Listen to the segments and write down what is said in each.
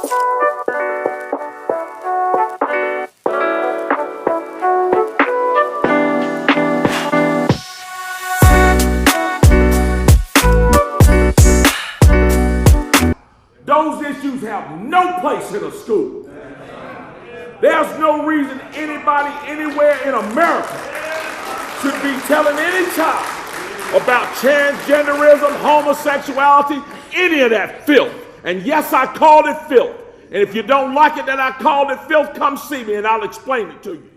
Those issues have no place in a school. There's no reason anybody anywhere in America should be telling any child about transgenderism, homosexuality, any of that filth. And yes, I called it filth. And if you don't like it that I called it filth, come see me and I'll explain it to you.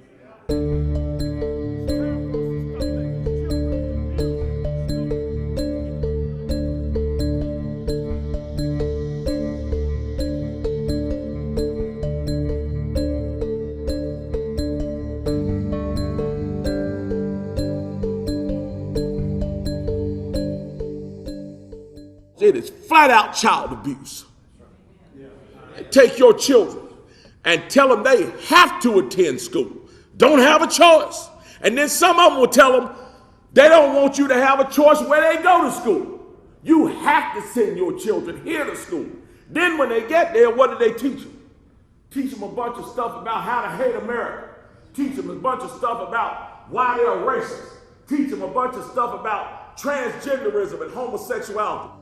It is flat out child abuse. Take your children and tell them they have to attend school. Don't have a choice. And then some of them will tell them they don't want you to have a choice where they go to school. You have to send your children here to school. Then when they get there, what do they teach them? Teach them a bunch of stuff about how to hate America. Teach them a bunch of stuff about why they're racist. Teach them a bunch of stuff about transgenderism and homosexuality.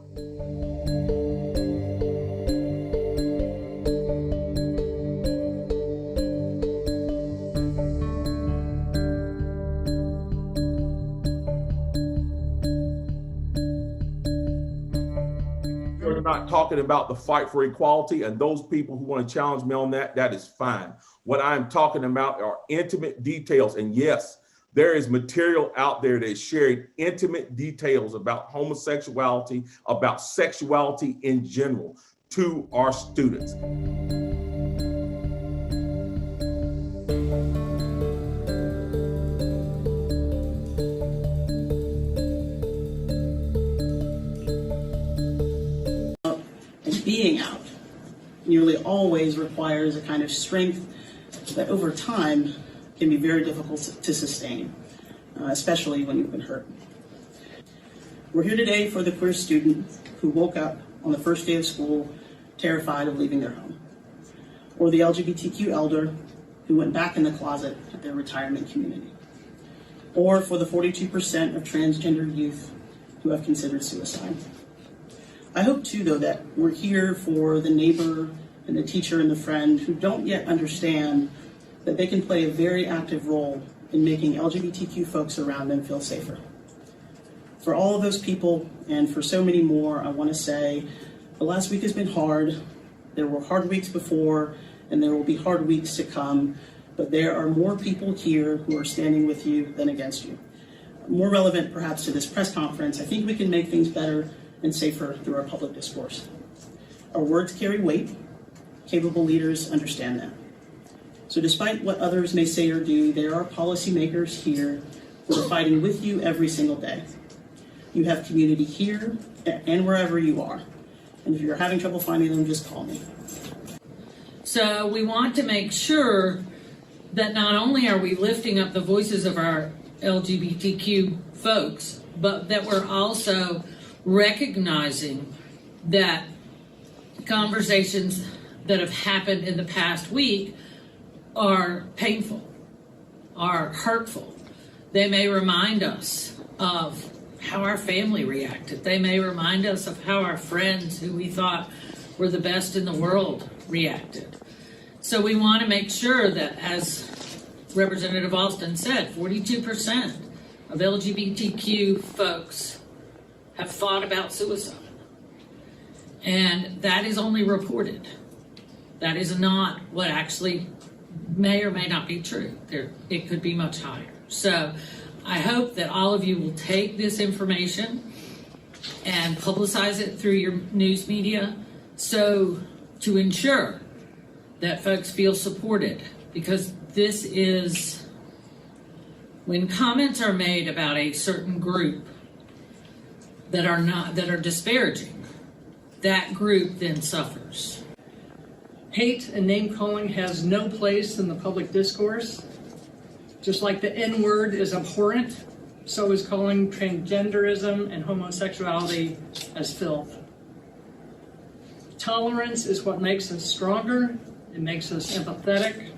We're not talking about the fight for equality, and those people who want to challenge me on that, that is fine. What I'm talking about are intimate details, and yes, there is material out there that is sharing intimate details about homosexuality, about sexuality in general to our students. And being out nearly always requires a kind of strength that over time can be very difficult to sustain, especially when you've been hurt. We're here today for the queer student who woke up on the first day of school terrified of leaving their home, or the LGBTQ elder who went back in the closet at their retirement community, or for the 42% of transgender youth who have considered suicide. I hope too, though, that we're here for the neighbor and the teacher and the friend who don't yet understand that they can play a very active role in making LGBTQ folks around them feel safer. For all of those people, and for so many more, I want to say the last week has been hard. There were hard weeks before, and there will be hard weeks to come, but there are more people here who are standing with you than against you. More relevant, perhaps, to this press conference, I think we can make things better and safer through our public discourse. Our words carry weight. Capable leaders understand that. So despite what others may say or do, there are policymakers here who are fighting with you every single day. You have community here and wherever you are. And if you're having trouble finding them, just call me. So we want to make sure that not only are we lifting up the voices of our LGBTQ folks, but that we're also recognizing that conversations that have happened in the past week are painful, are hurtful. They may remind us of how our family reacted. They may remind us of how our friends who we thought were the best in the world reacted. So we want to make sure that, as Representative Alston said, 42% of LGBTQ folks have thought about suicide. And that is only reported. That is not what actually may or may not be true. It could be much higher. So I hope that all of you will take this information and publicize it through your news media so to ensure that folks feel supported, because this is, when comments are made about a certain group that are disparaging, that group then suffers. Hate and name-calling has no place in the public discourse. Just like the N-word is abhorrent, so is calling transgenderism and homosexuality as filth. Tolerance is what makes us stronger. It makes us empathetic.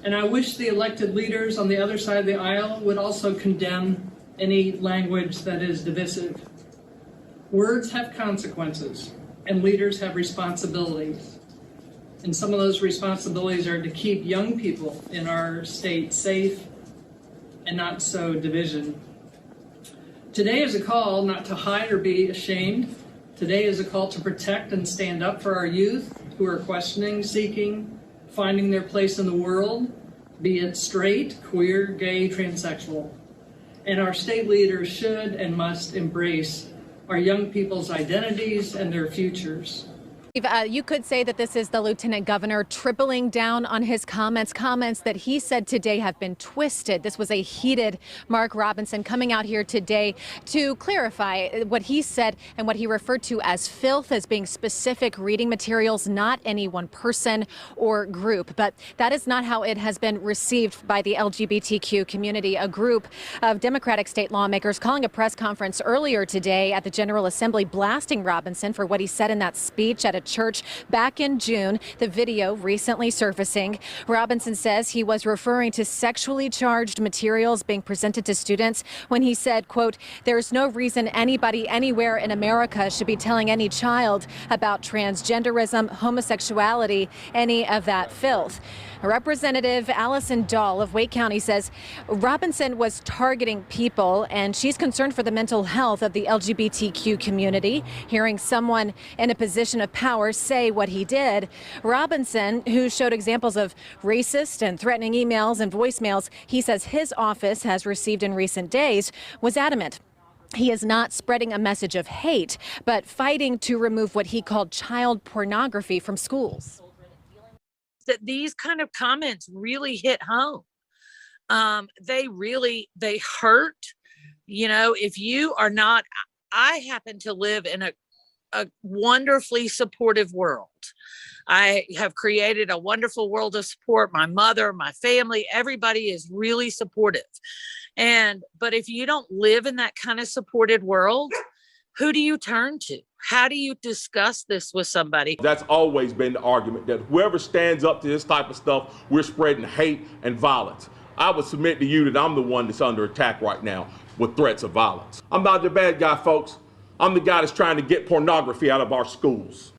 And I wish the elected leaders on the other side of the aisle would also condemn any language that is divisive. Words have consequences, and leaders have responsibilities. And some of those responsibilities are to keep young people in our state safe and not sow division. Today is a call not to hide or be ashamed. Today is a call to protect and stand up for our youth who are questioning, seeking, finding their place in the world, be it straight, queer, gay, transsexual. And our state leaders should and must embrace our young people's identities and their futures. You could say that this is the Lieutenant Governor tripling down on his comments that he said today have been twisted. This was a heated Mark Robinson coming out here today to clarify what he said and what he referred to as filth as being specific reading materials, not any one person or group. But that is not how it has been received by the LGBTQ community. A group of Democratic state lawmakers calling a press conference earlier today at the General Assembly, blasting Robinson for what he said in that speech at a church back in June. The video recently surfacing. Robinson says he was referring to sexually charged materials being presented to students when he said, quote, "There's no reason anybody anywhere in America should be telling any child about transgenderism, homosexuality, any of that filth." Representative Allison Dahl of Wake County says Robinson was targeting people, and she's concerned for the mental health of the LGBTQ community. Hearing someone in a position of power say what he did, Robinson, who showed examples of racist and threatening emails and voicemails he says his office has received in recent days, was adamant he is not spreading a message of hate, but fighting to remove what he called child pornography from schools. That these kind of comments really hit home. They hurt. You know, if you are not, I happen to live in a wonderfully supportive world. I have created a wonderful world of support. My mother, my family, everybody is really supportive. But if you don't live in that kind of supported world, who do you turn to? How do you discuss this with somebody? That's always been the argument, that whoever stands up to this type of stuff, we're spreading hate and violence. I would submit to you that I'm the one that's under attack right now with threats of violence. I'm not the bad guy, folks. I'm the guy that's trying to get pornography out of our schools.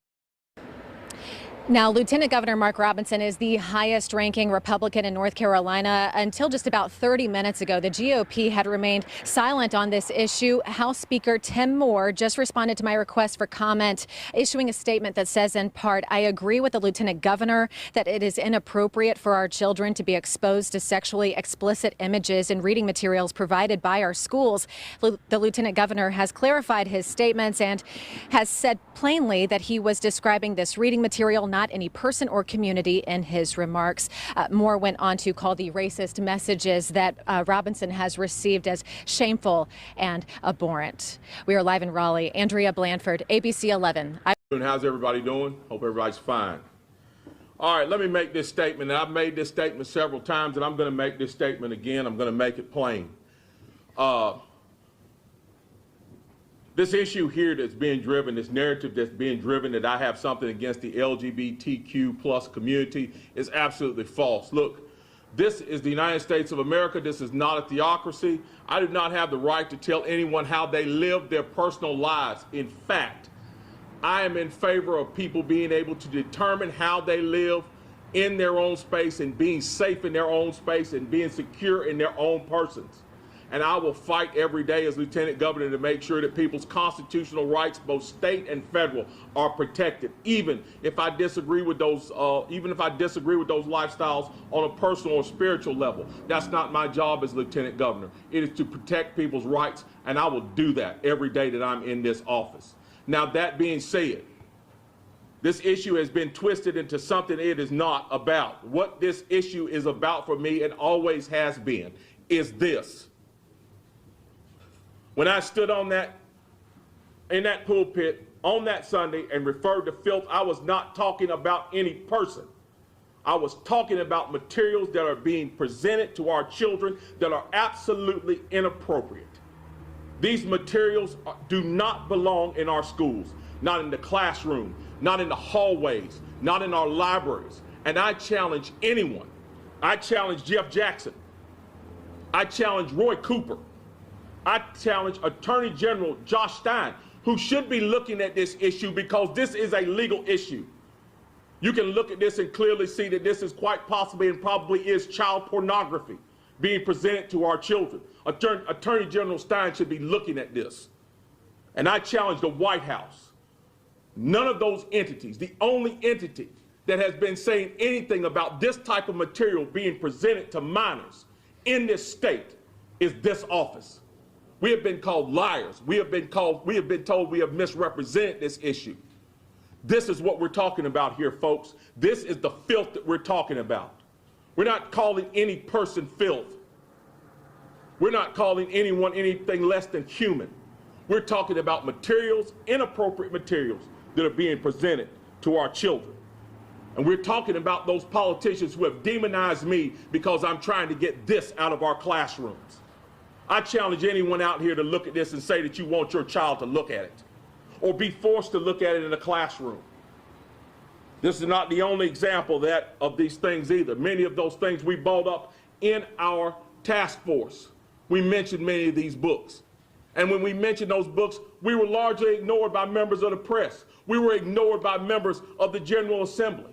Now, Lieutenant Governor Mark Robinson is the highest ranking Republican in North Carolina. Until just about 30 minutes ago, the GOP had remained silent on this issue. House Speaker Tim Moore just responded to my request for comment, issuing a statement that says, in part, "I agree with the Lieutenant Governor that it is inappropriate for our children to be exposed to sexually explicit images and reading materials provided by our schools." The Lieutenant Governor has clarified his statements and has said plainly that he was describing this reading material, not any person or community, in his remarks. Moore went on to call the racist messages that Robinson has received as shameful and abhorrent. We are live in Raleigh. Andrea Blanford, ABC 11. How's everybody doing? Hope everybody's fine. All right, let me make this statement. And I've made this statement several times, and I'm going to make this statement again. I'm going to make it plain. This issue here that's being driven, this narrative that's being driven that I have something against the LGBTQ plus community is absolutely false. Look, this is the United States of America. This is not a theocracy. I do not have the right to tell anyone how they live their personal lives. In fact, I am in favor of people being able to determine how they live in their own space and being safe in their own space and being secure in their own persons. And I will fight every day as Lieutenant Governor to make sure that people's constitutional rights, both state and federal, are protected, even if I disagree with those lifestyles on a personal or spiritual level. That's not my job as Lieutenant Governor. It is to protect people's rights, and I will do that every day that I'm in this office. Now, that being said, this issue has been twisted into something it is not about. What this issue is about for me, and always has been, is this. When I stood in that pulpit on that Sunday and referred to filth, I was not talking about any person. I was talking about materials that are being presented to our children that are absolutely inappropriate. These materials do not belong in our schools, not in the classroom, not in the hallways, not in our libraries. And I challenge anyone. I challenge Jeff Jackson. I challenge Roy Cooper. I challenge Attorney General Josh Stein, who should be looking at this issue because this is a legal issue. You can look at this and clearly see that this is quite possibly and probably is child pornography being presented to our children. Attorney General Stein should be looking at this. And I challenge the White House. None of those entities, the only entity that has been saying anything about this type of material being presented to minors in this state is this office. We have been called liars. We have been told we have misrepresented this issue. This is what we're talking about here, folks. This is the filth that we're talking about. We're not calling any person filth. We're not calling anyone anything less than human. We're talking about materials, inappropriate materials that are being presented to our children. And we're talking about those politicians who have demonized me because I'm trying to get this out of our classrooms. I challenge anyone out here to look at this and say that you want your child to look at it or be forced to look at it in a classroom. This is not the only example of these things either. Many of those things we brought up in our task force. We mentioned many of these books. And when we mentioned those books, we were largely ignored by members of the press. We were ignored by members of the General Assembly.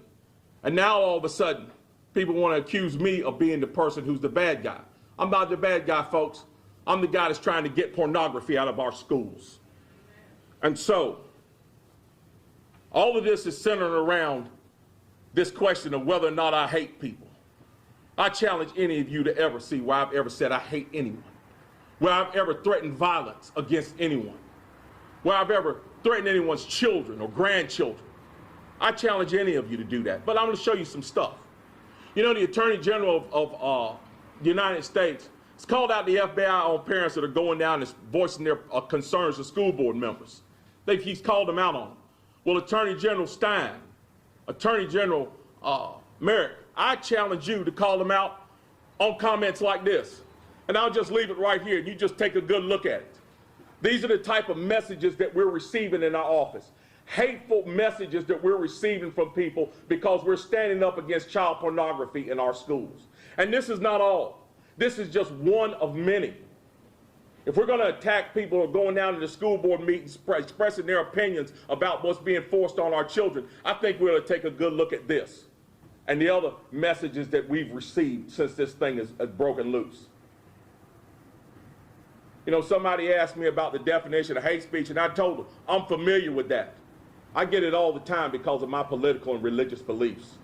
And now all of a sudden, people want to accuse me of being the person who's the bad guy. I'm not the bad guy, folks. I'm the guy that's trying to get pornography out of our schools. And so, all of this is centered around this question of whether or not I hate people. I challenge any of you to ever see where I've ever said I hate anyone, where I've ever threatened violence against anyone, where I've ever threatened anyone's children or grandchildren. I challenge any of you to do that. But I'm going to show you some stuff. You know, the Attorney General of the United States has called out the FBI on parents that are going down and voicing their concerns to school board members. He's called them out on them. Well, Attorney General Stein, Attorney General Merrick, I challenge you to call them out on comments like this. And I'll just leave it right here. You just take a good look at it. These are the type of messages that we're receiving in our office. Hateful messages that we're receiving from people because we're standing up against child pornography in our schools. And this is not all. This is just one of many. If we're going to attack people who are going down to the school board meetings expressing their opinions about what's being forced on our children, I think we're going to take a good look at this and the other messages that we've received since this thing has broken loose. You know, somebody asked me about the definition of hate speech, and I told them I'm familiar with that. I get it all the time because of my political and religious beliefs.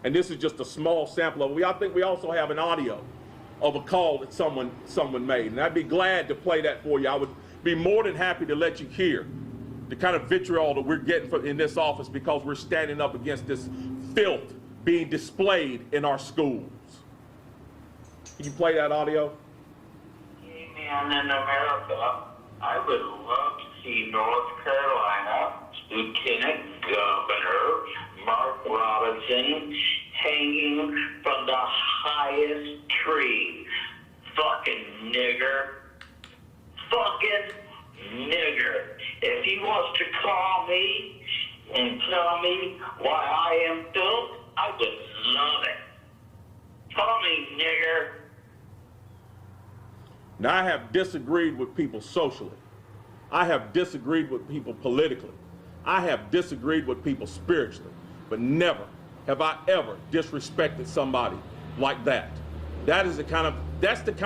And this is just a small sample of it. I think we also have an audio of a call that someone made. And I'd be glad to play that for you. I would be more than happy to let you hear the kind of vitriol that we're getting in this office because we're standing up against this filth being displayed in our schools. Can you play that audio? And in America, I would love to see North Carolina Lieutenant Governor Mark Robinson hanging from the highest tree. Fucking nigger. Fucking nigger. If he wants to call me and tell me why I am filth, I would love it. Call me nigger. Now, I have disagreed with people socially. I have disagreed with people politically. I have disagreed with people spiritually. But never have I ever disrespected somebody like that. That's the kind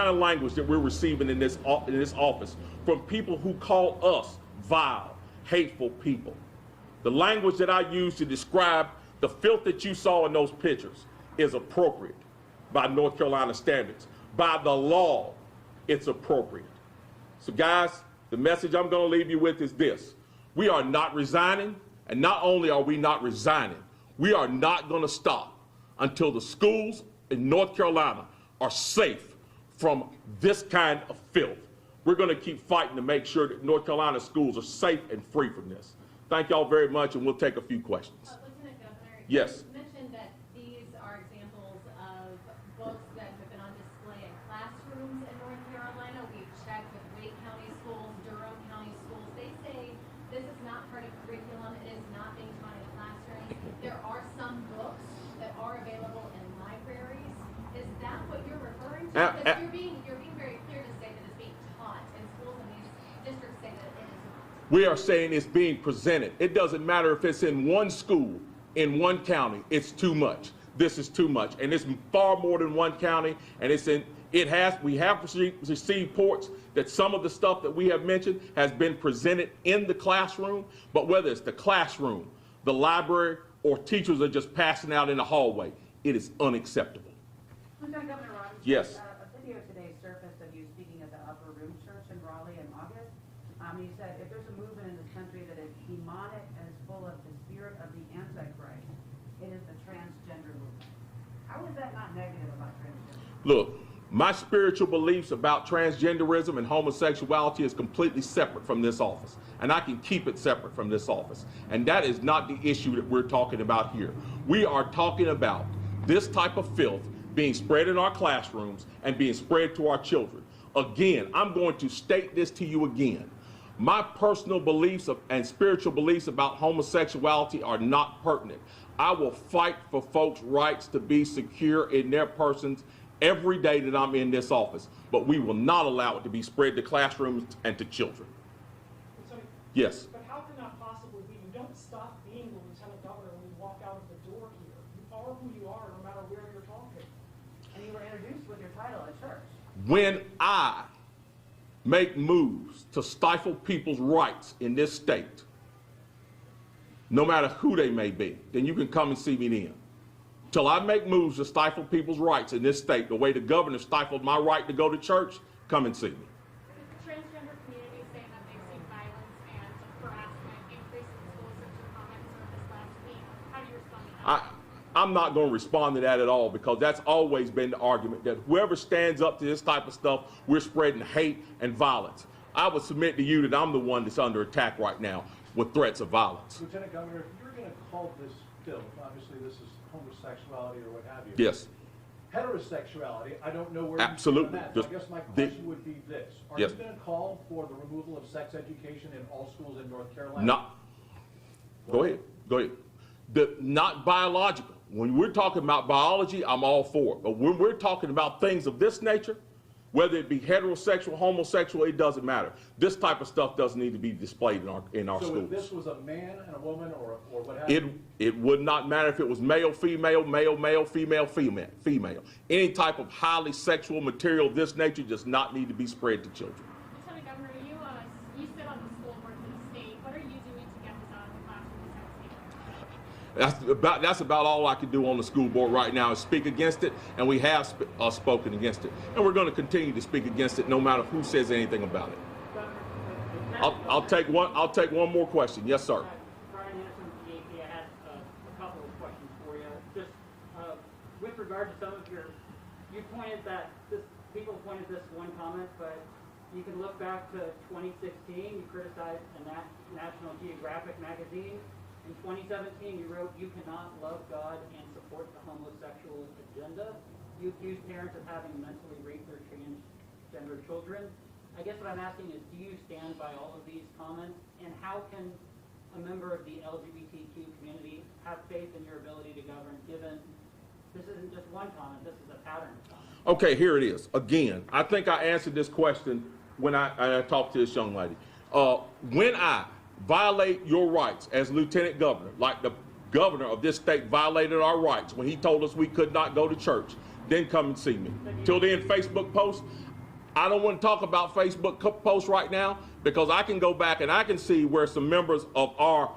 of language that we're receiving in this office from people who call us vile, hateful people. The language that I use to describe the filth that you saw in those pictures is appropriate by North Carolina standards. By the law, it's appropriate. So guys, the message I'm going to leave you with is this. We are not resigning, and not only are we not resigning, we are not going to stop until the schools in North Carolina are safe from this kind of filth. We're going to keep fighting to make sure that North Carolina schools are safe and free from this. Thank y'all very much, and we'll take a few questions. Lieutenant Governor, yes. You mentioned that these are examples of books that have been on display in classrooms in North Carolina. We've checked with Wake County schools, Durham County schools. They say this is not part of curriculum. It is not being taught in classrooms. there are some books that are available in libraries. Is that what you're referring to? Because you're being very clear to say that it's being taught in schools, and these districts say that it is not. We are saying it's being presented. It doesn't matter if it's in one school, in one county, it's too much. This is too much. And it's far more than one county, and we have received reports that some of the stuff that we have mentioned has been presented in the classroom, but whether it's the classroom, the library, or teachers are just passing out in the hallway, it is unacceptable. Lieutenant Governor Robinson, Yes. A video today surfaced of you speaking at the Upper Room Church in Raleigh in August. You said, if there's a movement in this country that is demonic and is full of the spirit of the Antichrist, it is the transgender movement. How is that not negative about transgender? Look, my spiritual beliefs about transgenderism and homosexuality is completely separate from this office, and I can keep it separate from this office. And that is not the issue that we're talking about here. We are talking about this type of filth being spread in our classrooms and being spread to our children. Again, I'm going to state this to you again. My personal beliefs and spiritual beliefs about homosexuality are not pertinent. I will fight for folks' rights to be secure in their persons every day that I'm in this office, but we will not allow it to be spread to classrooms and to children. Yes. But how can that possibly be? You don't stop being the lieutenant governor when you walk out of the door here. You are who you are, no matter where you're talking. And you were introduced with your title at church. When I make moves to stifle people's rights in this state, no matter who they may be, then you can come and see me then. Till I make moves to stifle people's rights in this state, the way the governor stifled my right to go to church, come and see me. The transgender community saying that they've seen violence and harassment increase in schools since your comments surfaced last week. How do you respond to that? I'm not going to respond to that at all, because that's always been the argument that whoever stands up to this type of stuff, we're spreading hate and violence. I would submit to you that I'm the one that's under attack right now with threats of violence. Lieutenant Governor, if you're going to call this filth, obviously this is homosexuality or what have you. Yes. Heterosexuality, I don't know where Absolutely. you stand on that. So I guess my question would be this. Are Yes. you going to call for the removal of sex education in all schools in North Carolina? Not. Go ahead. Not biological. When we're talking about biology, I'm all for it. But when we're talking about things of this nature, whether it be heterosexual, homosexual, it doesn't matter. This type of stuff doesn't need to be displayed in our so schools. if this was a man and a woman or what have you? It would not matter if it was male, female, female, female. Any type of highly sexual material of this nature does not need to be spread to children. Lieutenant Governor, you sit on the school board for the state. What are you doing to get this out of the classrooms and state? That's about all I can do on the school board right now is speak against it, and we have spoken against it. And we're going to continue to speak against it no matter who says anything about it. I'll take one more question. Yes, sir. Brian Anderson, PAP. I had a couple of questions for you. Just with regard to some of you pointed that people pointed this one comment, but you can look back to 2016. You criticized a National Geographic magazine. In 2017, you wrote, "You cannot love God and support the homosexual agenda." You accused parents of having mentally raped their transgender children. I guess what I'm asking is, do you stand by all of these comments? And how can a member of the LGBTQ community have faith in your ability to govern, given this isn't just one comment, this is a pattern of comments? Okay, here it is. Again, I think I answered this question when I talked to this young lady. When I violate your rights as lieutenant governor, like the governor of this state violated our rights when he told us we could not go to church, then come and see me. Till then, Facebook posts, I don't want to talk about Facebook posts right now, because I can go back and I can see where some members of our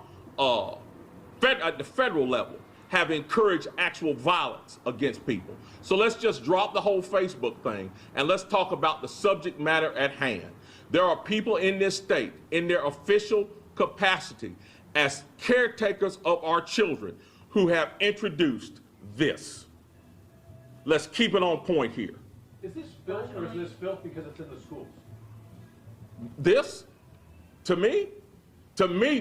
at the federal level have encouraged actual violence against people. So let's just drop the whole Facebook thing and let's talk about the subject matter at hand. There are people in this state, in their official capacity as caretakers of our children, who have introduced this. Let's keep it on point here. Is this filth or is this filth because it's in the schools? This, to me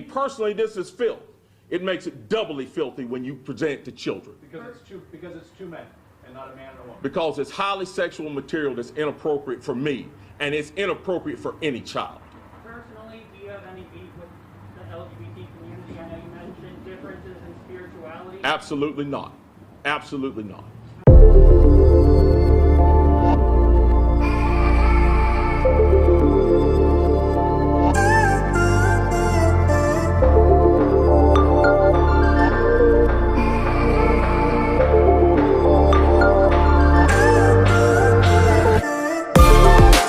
personally, this is filth. It makes it doubly filthy when you present it to children. Because it's two men and not a man and a woman. Because it's highly sexual material that's inappropriate for me, and it's inappropriate for any child. Personally, do you have any beef with the LGBT community? I know you mentioned differences in spirituality. sexuality? Absolutely not. Absolutely not.